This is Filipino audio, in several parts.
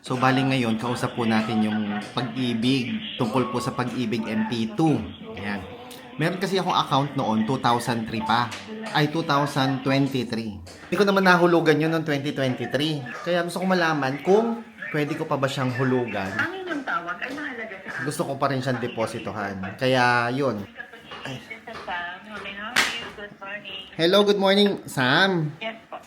So, bali ngayon, kausap po natin yung pag-ibig, tungkol po sa pag-ibig MP2. Ayan. Meron kasi akong account noon, 2003 pa. Ay, 2023. Hindi ko naman nahulugan yun noong 2023. Kaya gusto ko malaman kung pwede ko pa ba siyang hulugan. Ang inyong tawag ay mahalaga sa akin. Gusto ko pa rin siyang depositohan. Kaya, yun. Ay. Good morning. Hello, good morning, Sam. Yes po.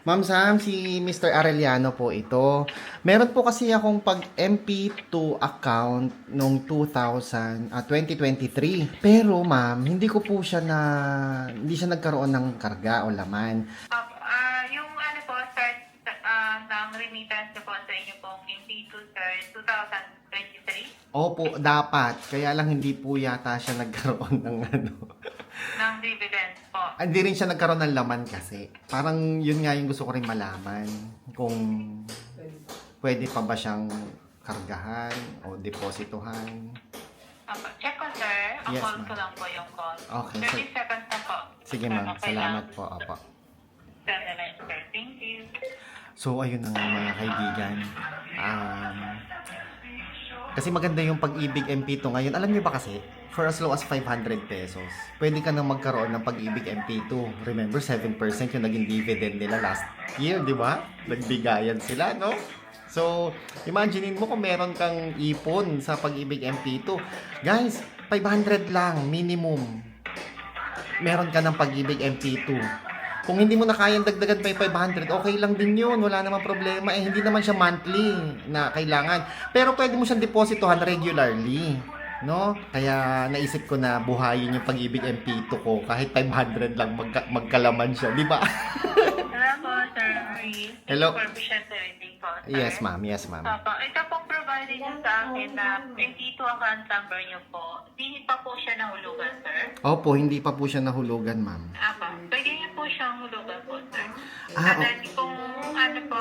Ma'am Sam, si Mr. Arellano po ito. Meron po kasi akong pag-MP2 account noong 2023. Pero ma'am, hindi siya nagkaroon ng karga o laman. Yung ano po, start ng remittance po sa inyo pong MP2 sir, 2023 Opo, dapat. Kaya lang hindi po yata siya nagkaroon ng ng dividends po. Hindi rin siya nagkaroon ng laman kasi. Parang yun nga yung gusto ko rin malaman. Kung pwede pa ba siyang kargahan o depositohan. Check ko sir. Ang Yes, call ma'am. ko lang po yung call. Okay, 30 seconds na po. Sige Sir, ma'am, okay salamat lang. po. Opo. Sir, sir. Thank you. So, ayun na nga mga kaibigan. Kasi maganda yung pag-ibig MP2 ngayon. Alam niyo ba kasi, for as low as 500 pesos, pwede ka nang magkaroon ng pag-ibig MP2. Remember, 7% yung naging dividend nila last year, di ba? Nagbigayan sila, no? So, imaginein mo kung meron kang ipon sa pag-ibig MP2. Guys, 500 lang, minimum. Meron ka ng pag-ibig MP2. Kung hindi mo na kayang dagdagan pa yung 500, okay lang din yun. Wala namang problema. Eh, hindi naman siya monthly na kailangan. Pero pwede mo siyang depositohan regularly. No? Kaya naisip ko na buhayin yung pag-ibig MP2 ko. Kahit 500 lang magkalaman siya. Di ba? Hello po, sir. Hello. Information trading po, sir. Yes, ma'am. Yes, ma'am. Opo, ito pong provided niyo sa akin na MP2 account number niyo po. Hindi pa po siya nahulugan, sir. Opo, hindi pa po siya nahulugan, ma'am. Apo, pwede niyo po siyang hulugan po, sir. Ah, And then kung ano po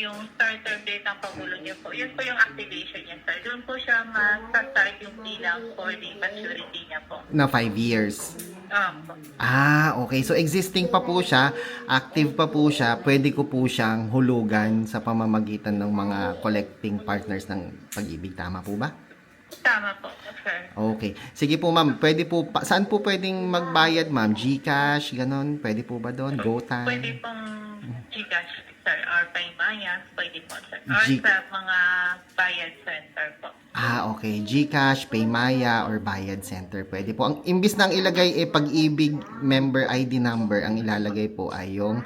yung starter date ng paghulog niyo po, yun po yung activation niya, sir. Doon po siya sa-start yung bilang for the maturity niya po. Na 5 years. Opo. Okay. So, existing pa po siya, active pa po siya, pwede ko po siyang hulugan sa pamamagitan ng mga collecting partners ng pag-ibig. Tama po ba? Tama po, sir. Okay. Sige po, ma'am. Pwede po, saan po pwedeng magbayad, ma'am? GCash, ganon? Pwede po ba doon? GoTime? Pwede pong Gcash, sir, or Paymaya, pwede po, sir. Or G- sa mga bayad center po. Okay. GCash, Paymaya, or Bayad Center. Pwede po. Ang imbis na ang ilagay pag-ibig member ID number, ang ilalagay po ay yung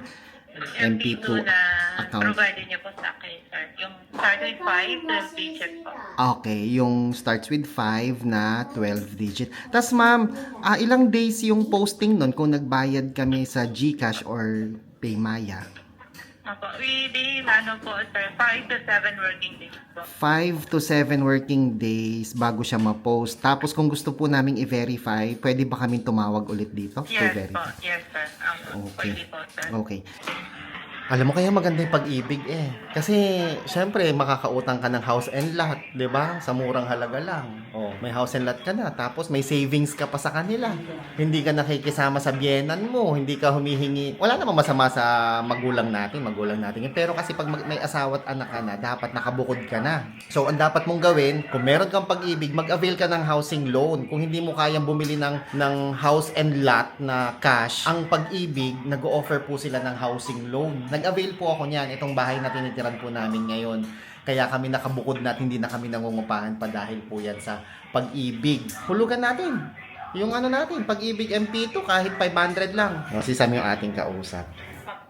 MP2 na account. provided niyo po sa akin, sir. Yung start with 5 plus digit po. Okay, yung starts with 5 na 12 digit. Tas ma'am, ilang days yung posting nun kung nagbayad kami sa GCash or Paymaya? Opo, within, po, sir, 5 to 7 working days po. 5 to 7 working days bago siya ma-post. Tapos kung gusto po naming i-verify, pwede ba kaming tumawag ulit dito? To Yes po, verify? yes, sir. Okay. Pwede po, sir. Okay. Alam mo kaya maganda yung pag-ibig Kasi, syempre, makakautang ka ng house and lot, di ba? Sa murang halaga lang. Oh, may house and lot ka na, tapos may savings ka pa sa kanila. Hindi ka nakikisama sa biyenan mo, hindi ka humihingi. Wala namang masama sa magulang natin yun. Pero kasi pag may asawa at anak ka na, dapat nakabukod ka na. So, ang dapat mong gawin, kung meron kang pag-ibig, mag-avail ka ng housing loan. Kung hindi mo kayang bumili ng house and lot na cash, ang pag-ibig, nag-o-offer po sila ng housing loan. Nag-avail po ako niyan, itong bahay na tinitiran po namin ngayon. Kaya kami nakabukod na at hindi na kami nangungupahan pa dahil po yan sa pag-ibig. Hulugan natin. Yung natin, pag-ibig MP2 kahit 500 lang. Si Sam yung ating kausap.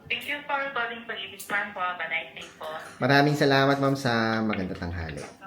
Thank you for calling Pag-ibig Plan po. Have a nice day po. Maraming salamat, ma'am, sa magandang tanghali.